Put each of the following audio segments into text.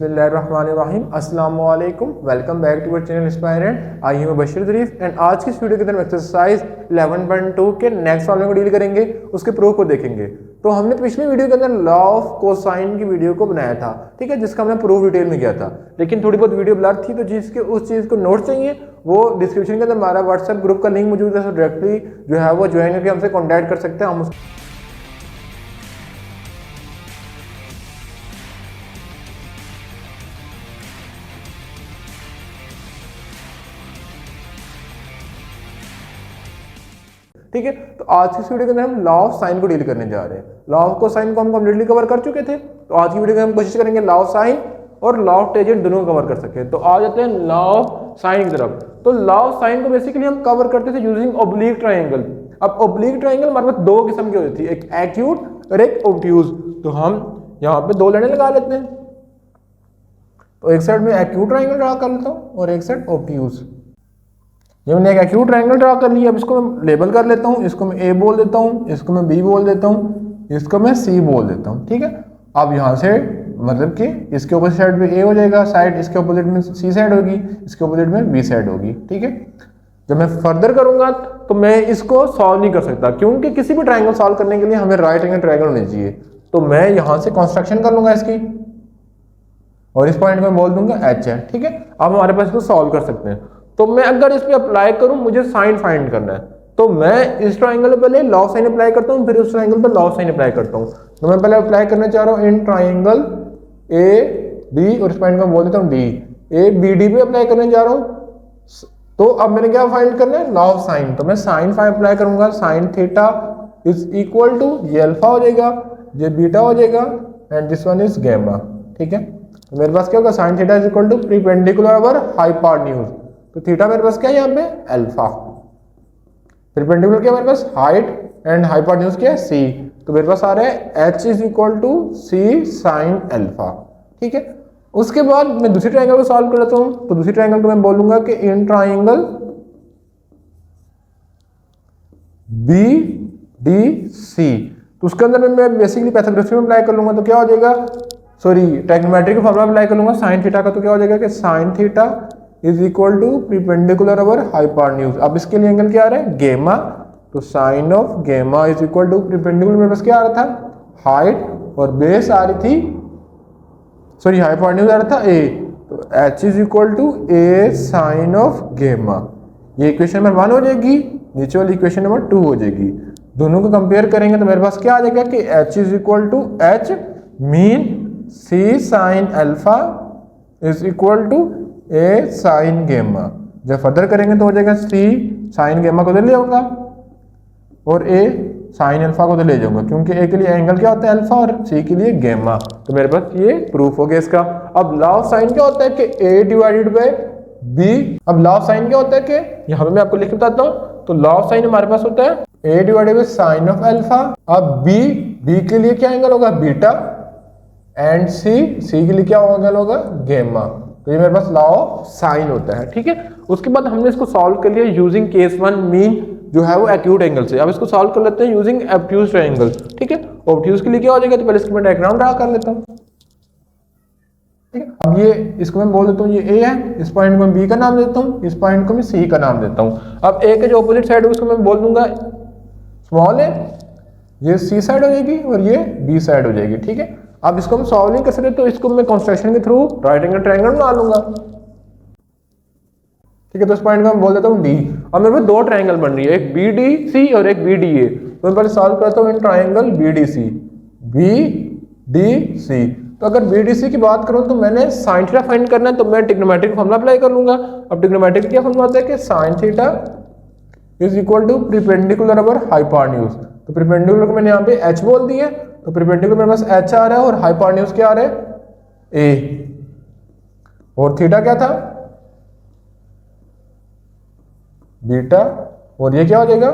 बिस्मिल्लाहिर्रहमानिर्रहीम अस्सलाम वालेकुम। Welcome back to our channel Inspirant. I हूं बशीर ज़रीफ एंड आज की इस वीडियो के अंदर एक्सरसाइज 11.2 के नेक्स्ट प्रॉब्लम को डील करेंगे, उसके प्रूफ को देखेंगे। तो हमने पिछली वीडियो के अंदर लॉ ऑफ कोसाइन की वीडियो को बनाया था, ठीक है, जिसका हमने प्रूफ डिटेल में किया था, लेकिन थोड़ी बहुत वीडियो ब्लर थी, तो जिसके उस चीज़ को नोट चाहिए वो डिस्क्रिप्शन के अंदर हमारा व्हाट्सएप ग्रुप का लिंक मौजूद है, डायरेक्टली जो है वो ज्वाइन करके हमसे कॉन्टैक्ट कर सकते हैं। हम ठीक है, तो आज की वीडियो के अंदर हम लॉ ऑफ साइन को डील करने जा रहे हैं। लॉ ऑफ कोसाइन को हम कंप्लीटली कवर कर चुके थे, तो आज की वीडियो में हम कोशिश करेंगे लॉ ऑफ साइन और लॉ ऑफ टेंजेंट दोनों कवर कर सके। तो आ जाते हैं लॉ ऑफ साइन की तरफ। तो लॉ ऑफ साइन को बेसिकली हम कवर करते थे यूजिंग ऑब्लिक ट्रायंगल। अब ऑब्लिक ट्रायंगल हमारे पास दो किस्म की होती थी, एक एक्यूट और एक ऑब्ट्यूज। तो हम यहाँ पे दो लाइनें लगा लेते हैं, तो एक साइड में एक्यूट ट्रायंगल ड्रा कर लेता हूँ और एक साइड ऑब्ट्यूज। जब मैंने एक एक्यूट ट्रायंगल ड्रा कर लिया, अब इसको मैं लेबल कर लेता हूँ, इसको मैं ए बोल देता हूँ, इसको मैं बी बोल देता हूँ, इसको मैं सी बोल देता हूँ, ठीक है। अब यहाँ से मतलब कि इसके अपोजिट साइड पे ए हो जाएगा, साइड इसके अपोजिट में सी साइड होगी, इसके अपोजिट में बी साइड होगी, ठीक है। जब मैं फर्दर करूंगा तो मैं इसको सॉल्व नहीं कर सकता, क्योंकि किसी भी ट्रायंगल सॉल्व करने के लिए हमें राइट एंगल ट्रायंगल होनी चाहिए। तो मैं यहाँ से कंस्ट्रक्शन कर लूंगा इसकी और इस पॉइंट को मैं बोल दूंगा एच है, ठीक है। अब हमारे पास इसको सॉल्व कर सकते हैं। तो मैं अगर इस पे अप्लाई करूं, मुझे साइन फाइंड करना है, तो मैं इस ट्रायंगल पे पहले लॉ साइन अप्लाई करता हूं, फिर उस ट्रायंगल पे लॉ साइन अप्लाई करता हूं। तो मैं पहले अप्लाई करना चाह रहा हूं इन ट्रायंगल ए बी और इस पॉइंट को बोल देता हूं डी, ए बी डी पे अप्लाई करने जा रहा हूं। तो अब मैंने क्या फाइंड करना है, लॉ ऑफ साइन। तो मैं साइन फाइव अप्लाई करूंगा, sine theta is equal to ये अल्फा हो जाएगा, ये बीटा हो जाएगा and this one is gamma, ठीक है। तो मेरे पास क्या होगा, sine theta is equal to perpendicular over hypotenuse. तो थीटा मेरे पास क्या है यहाँ पे, अल्फा। परपेंडिकुलर क्या मेरे पास, हाइट एंड हाइपोटेन्यूज क्या है, सी। तो मेरे पास आ रहा है H is equal to C sine alpha, ठीक है। उसके बाद मैं दूसरी ट्रायंगल को सॉल्व कर लेता हूँ। तो दूसरी ट्रायंगल को मैं बोलूंगा कि in triangle B D C. तो उसके अंदर मैं बेसिकली पैथागोरस में अप्लाई कर लूंगा, तो क्या हो जाएगा, सॉरी ट्रिग्नोमेट्री का फॉर्मूला अप्लाई कर लूंगा साइन थीटा का। तो क्या हो जाएगा कि sine theta is equal to perpendicular over hypotenuse. अब इसके लिए एंगल क्या आ रहा है, गेमा। तो साइन ऑफ गेमा इज इक्वल टू परपेंडिकुलर, मेरे पास क्या आ रहा था, हाइट, और बेस आ रही थी, सॉरी हाइपोटेन्यूज आ रहा था ए। तो H is equal to A sine of gamma. ये इक्वेशन नंबर 1 हो जाएगी, नीचे वाली इक्वेशन नंबर 2 हो जाएगी। दोनों को कंपेयर करेंगे तो मेरे पास क्या आ जाएगा कि H is equal to H mean C sine alpha is equal to A sine gamma. जब फर्दर करेंगे तो हो जाएगा सी साइन गेमा को ले आऊंगा और ए साइन अल्फा को ले जाऊंगा, क्योंकि ए के लिए एंगल क्या होता है, अल्फा, और सी के लिए गेमा। तो मेरे पास ये प्रूफ हो गया इसका। अब लॉ ऑफ साइन क्या होता है कि ए डिवाइडेड बाय बी। अब लॉ ऑफ साइन क्या होता है कि यहाँ पे मैं आपको लिख के बताता हूँ। तो लॉ ऑफ साइन हमारे पास होता है A divided by sine of alpha. अब बी के लिए क्या एंगल होगा, बीटा, एंड सी के लिए क्या एंगल होगा, गेमा। तो ये मेरे पास लॉ ऑफ साइन होता है, ठीक है। उसके बाद हमने इसको सॉल्व कर लिया यूजिंग केस 1 मीन जो है वो एक्यूट एंगल से। अब इसको सॉल्व कर लेते हैं यूजिंग ऑब्ट्यूज ट्रायंगल, ठीक है। ऑब्ट्यूज के लिए क्या हो जाएगा, तो पहले इसको मैं डायग्राम ड्रा कर लेता हूँ, ठीक है। अब ये इसको मैं बोल देता हूँ ये ए है, इस पॉइंट को मैं बी का नाम देता हूँ, इस पॉइंट को मैं सी का नाम देता हूँ। अब ए के जो अपोजिट साइड है उसको मैं बोल दूंगा स्मॉल है, ये सी साइड हो जाएगी और ये बी साइड हो जाएगी, ठीक है। अब इसको हम सॉल्व नहीं कर सकते, तो इसको मैं कंस्ट्रक्शन के थ्रू राइट एंगल ट्रायंगल बना लूंगा, ठीक है। तो इस पॉइंट को मैं बोल देता हूँ डी। अब मेरे पास दो ट्रायंगल बन रही है, एक बी डी सी और एक बी डी ए। तो मैं पहले सॉल्व करता हूँ in triangle B D C, B D C. तो अगर बी डी सी की बात करूँ तो मैंने साइन थीटा फाइंड करना है, तो मैं ट्रिग्नोमेट्री का फॉर्मूला अप्लाई कर लूंगा। अब ट्रिग्नोमेट्री का क्या फॉर्मूला होता है कि sine theta is equal to perpendicular over hypotenuse. तो परपेंडिकुलर को मैंने यहाँ पे एच बोल दिया, तो परपेंडिकुलर मेरे पास एच आ रहा है और हाइपोटेन्यूज क्या आ रहा है, ए, और थीटा क्या था, बीटा, और ये क्या हो जाएगा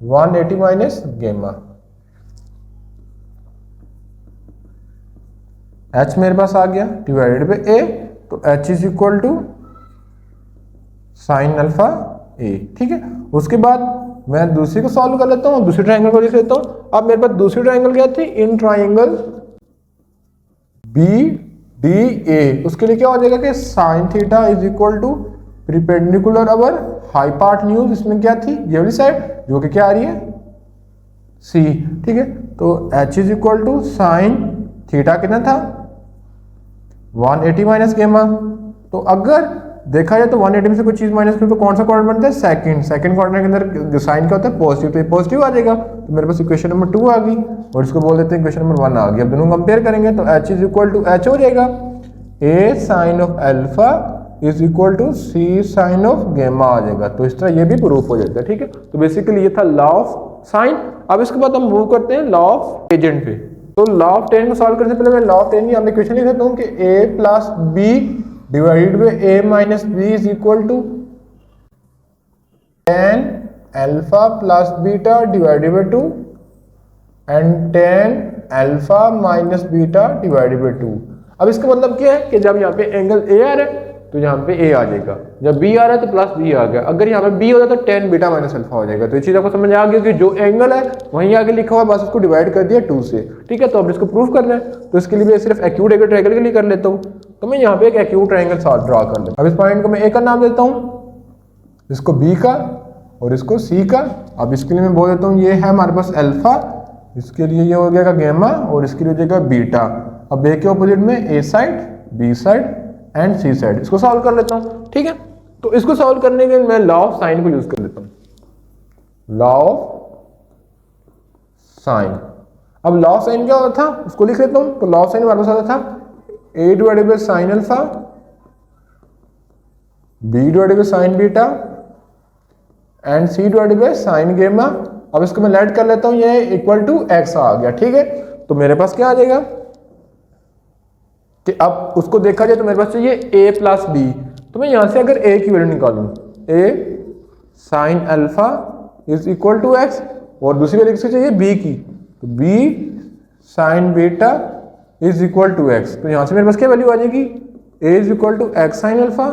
180 माइनस गेमा। एच मेरे पास आ गया डिवाइडेड बाय ए, तो H is equal to sine alpha A, ठीक है। उसके बाद मैं दूसरी को सॉल्व कर लेता हूँ, दूसरी ट्रायंगल को लिख लेता हूँ। अब मेरे पास दूसरी ट्रायंगल क्या थी, in triangle B D A, उसके लिए क्या हो जाएगा कि sine theta is equal to perpendicular over hypotenuse, इसमें क्या थी ये वाली साइड जो कि क्या आ रही है सी, ठीक है। तो h is equal to sine theta कितना था 180 माइनस गेमा। तो अगर देखा जाए तो 180 में से कोई चीज माइनस करें तो कौन सा क्वाड्रेंट बनता है सेकंड क्वाड्रेंट के अंदर साइन क्या होता है पॉजिटिव, तो ये पॉजिटिव आ जाएगा। तो मेरे पास इक्वेशन नंबर 2 आ गई और इसको बोल देते हैं इक्वेशन नंबर 1 आ गई। अब दोनों कंपेयर करेंगे तो h is equal to h हो जाएगा a sine of alpha is equal to C sine of gamma आ जाएगा। तो इस तरह ये भी प्रूफ हो जाता है, ठीक है। तो बेसिकली ये था लॉ ऑफ साइन। अब इसके बाद हम मूव करते हैं लॉ ऑफ टेंजेंट पे। तो लॉ ऑफ टेंजेंट को सॉल्व करने से पहले मैं लॉ ऑफ टेंजेंट की इक्वेशन लिख देता हूं कि a plus b divided by a minus b is equal to tan alpha plus beta divided by 2 and tan alpha minus beta divided by 2। अब इसका मतलब क्या है कि जब यहाँ पे एंगल a आ रहा है तो यहाँ पे a आ जाएगा, जब b आ रहा है तो प्लस b आ गया। अगर यहाँ पे b होता तो tan बीटा माइनस अल्फा हो जाएगा। तो ये चीज आपको समझ आ गई कि जो एंगल है वहीं आगे लिखा हुआ, बस उसको डिवाइड कर दिया 2 से, ठीक है। तो अब इसको प्रूफ करना है तो इसके लिए मैं सिर्फ एक्यूट एंगल ट्रायंगल के लिए कर लेता हूँ। तो मैं यहाँ पे एक एक्यूट ट्रायंगल ड्रा कर लेता हूँ। अब इस पॉइंट को मैं a का नाम देता हूँ, इसको b का और इसको c का। अब इसके लिए मैं बोल देता हूँ ये है हमारे पास अल्फा, इसके लिए ये हो जाएगा गेमा और इसके लिए हो जाएगा बीटा। अब a के ऑपोजिट में a side b side and C side, इसको सॉल्व कर लेता हूं, ठीक है। तो इसको सॉल्व करने के लिए मैं लॉ ऑफ साइन को यूज कर लेता हूं, लॉ ऑफ साइन। अब लॉ ऑफ साइन क्या होता था उसको लिख लेता हूं। तो लॉ ऑफ साइन हमारे पास आता था a divided by sign alpha b divided by sign beta and c divided by sign गेमा। अब इसको मैं लेट कर लेता हूं, ये इक्वल टू x आ गया, ठीक है। तो मेरे पास क्या आ जाएगा कि अब उसको देखा जाए तो मेरे पास चाहिए a प्लस b। तो मैं यहां से अगर a की वैल्यू निकालूं a sine alpha is equal to x और दूसरी वैल्यू किसकी चाहिए b की, तो b sine beta is equal to x। तो यहां से मेरे पास क्या वैल्यू आ जाएगी a is equal to x sine alpha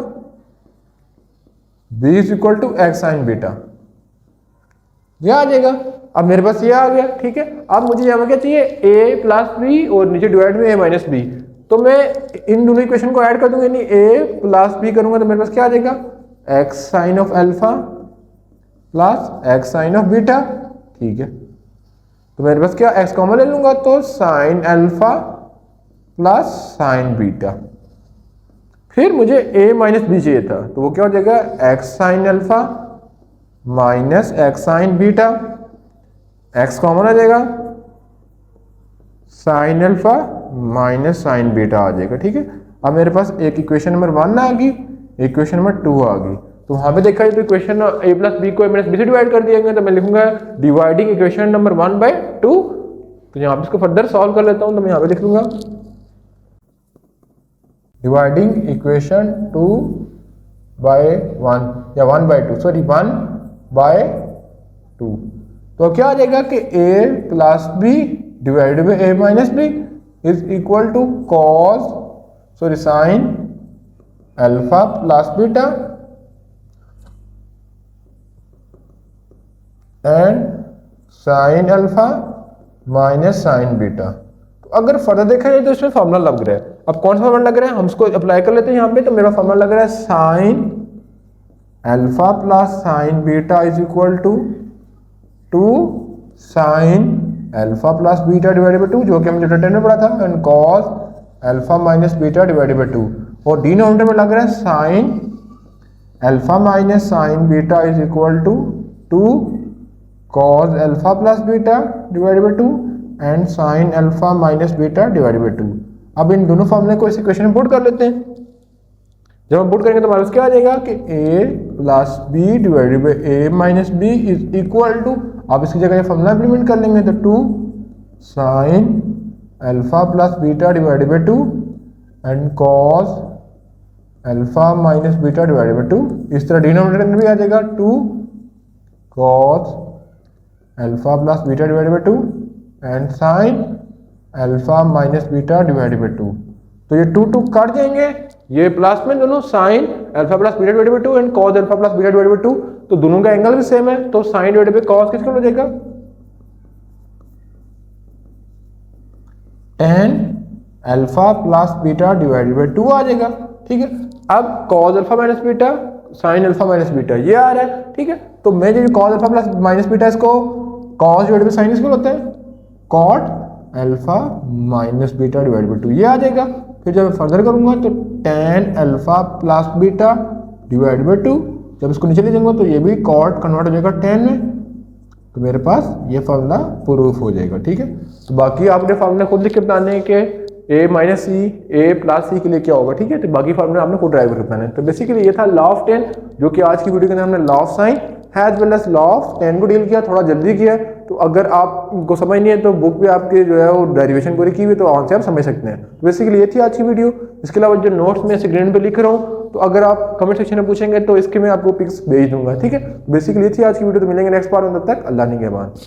b is equal to x sine beta, यह आ जाएगा। अब मेरे पास ये आ गया, ठीक है। अब मुझे यहाँ क्या चाहिए a प्लस b और नीचे डिवाइड में a माइनस b। तो मैं इन दोनों इक्वेशन को ऐड कर दूंगा, यानी a प्लस b करूंगा तो मेरे पास क्या आ जाएगा x sine of alpha plus x sine of beta, ठीक है। तो मेरे पास क्या x कॉमन ले लूंगा तो sign alpha plus sine beta. फिर मुझे a माइनस b चाहिए था तो वो क्या हो जाएगा x sine alpha minus x sine beta, x common आ जाएगा sine alpha minus sine beta आ जाएगा, ठीक है। अब मेरे पास एक इक्वेशन नंबर 1 आ गई, इक्वेशन नंबर 2 आ गई। तो वहां पे देखा जाए तो इक्वेशन a प्लस बी को a माइनस बी से डिवाइड कर दिया गया, तो मैं लिखूंगा डिवाइडिंग इक्वेशन नंबर 1 बाय 2। तो यहाँ पे इसको फर्दर सॉल्व कर लेता हूँ, तो मैं यहाँ पे लिख लूंगा डिवाइडिंग इक्वेशन 2 बाय 1 या 1 बाय 2, सॉरी 1 बाय 2। तो क्या आ जाएगा कि a plus B divided by a minus B is equal to cos sorry sine alpha plus beta and sine alpha minus sine beta. तो अगर फर्दर देखा जाए तो इसमें फॉर्मूला लग रहा है। अब कौन सा फॉर्मूला लग रहा है हम इसको अप्लाई कर लेते हैं यहाँ पे। तो मेरा फॉर्मूला लग रहा है sine alpha plus sine beta is equal to 2 sine alpha plus beta divided by 2, जो कि हमने चैप्टर 10 में पढ़ा था, and cos alpha minus beta divided by 2। और डिनोमिनेटर में लग रहा है sine alpha minus sine beta is equal to 2 cos alpha plus beta divided by 2 and sine alpha minus beta divided by 2। अब इन दोनों फॉर्मूले को इस इक्वेशन में पुट कर लेते हैं। जब हम पुट करेंगे तो हमारे पास क्या आ जाएगा कि a plus B divided by a minus B is equal to, अब इसकी जगह ये फॉर्मूला इंप्लीमेंट कर लेंगे तो 2 sine alpha plus beta divided by 2 and cos alpha minus beta divided by 2। इस तरह डिनोमिनेटर में भी आ जाएगा 2 cos alpha plus beta divided by 2 and sine alpha minus beta divided by 2। तो ये 2 2 कट जाएंगे, ये प्लस में दोनों sign alpha plus beta divided by 2 and cos alpha plus beta divided by 2। तो दोनों का एंगल भी सेम है, तो साइन डिवाइडेड बाय कॉस किसका हो जाएगा tan alpha plus beta divided by 2 आ जाएगा। ठीक है, अब cos alpha minus beta sine alpha minus beta ये आ रहा है। ठीक है, तो मैं जो cos alpha plus minus beta इसको कॉज डिवाइडेड बाई साइन इसको होता है cot alpha minus beta divide by 2 ये आ जाएगा। फिर जब मैं फर्दर करूंगा तो tan alpha plus beta divide by 2, जब इसको नीचे ले जाऊंगा तो ये भी कॉट कन्वर्ट हो जाएगा tan में, तो मेरे पास ये फार्मूला प्रूफ हो जाएगा। ठीक है, तो बाकी आपने फार्मूला खुद लिख के बताने हैं कि a minus C A plus C के लिए क्या होगा। ठीक है, तो बाकी फार्मूला आपने खुद ड्राइव करके बताना है। तो बेसिकली ये था लॉ ऑफ tan, जो कि आज की वीडियो के अंदर हमने law of sine has well as law of tan को डील किया, थोड़ा जल्दी किया। तो अगर आपको समझ नहीं है तो बुक पे आपके जो है वो डेरिवेशन पूरी की हुई, तो आंसर आप समझ सकते हैं। तो बेसिकली ये थी आज की वीडियो। इसके अलावा जो नोट्स में स्क्रीन पे लिख रहा हूँ, तो अगर आप कमेंट सेक्शन में पूछेंगे तो इसके मैं आपको पिक्स भेज दूंगा। ठीक है, बेसिकली ये थी आज की वीडियो। तो मिलेंगे नेक्स्ट बार, तब तक अल्लाह निगहबान।